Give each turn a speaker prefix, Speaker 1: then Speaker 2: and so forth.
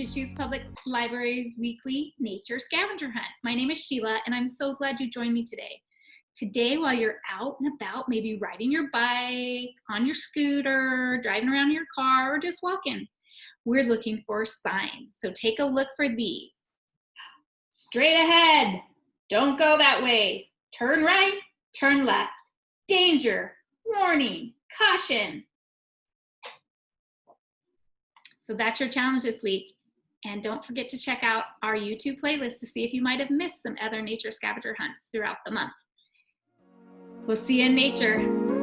Speaker 1: Deschutes Public Library's weekly nature scavenger hunt. My name is Sheila, and I'm so glad you joined me today. Today, while you're out and about, maybe riding your bike, on your scooter, driving around in your car, or just walking, we're looking for signs. So take a look for these. Straight ahead, don't go that way. Turn right, turn left. Danger, warning, caution. So that's your challenge this week. And don't forget to check out our YouTube playlist to see if you might have missed some other nature scavenger hunts throughout the month. We'll see you in nature.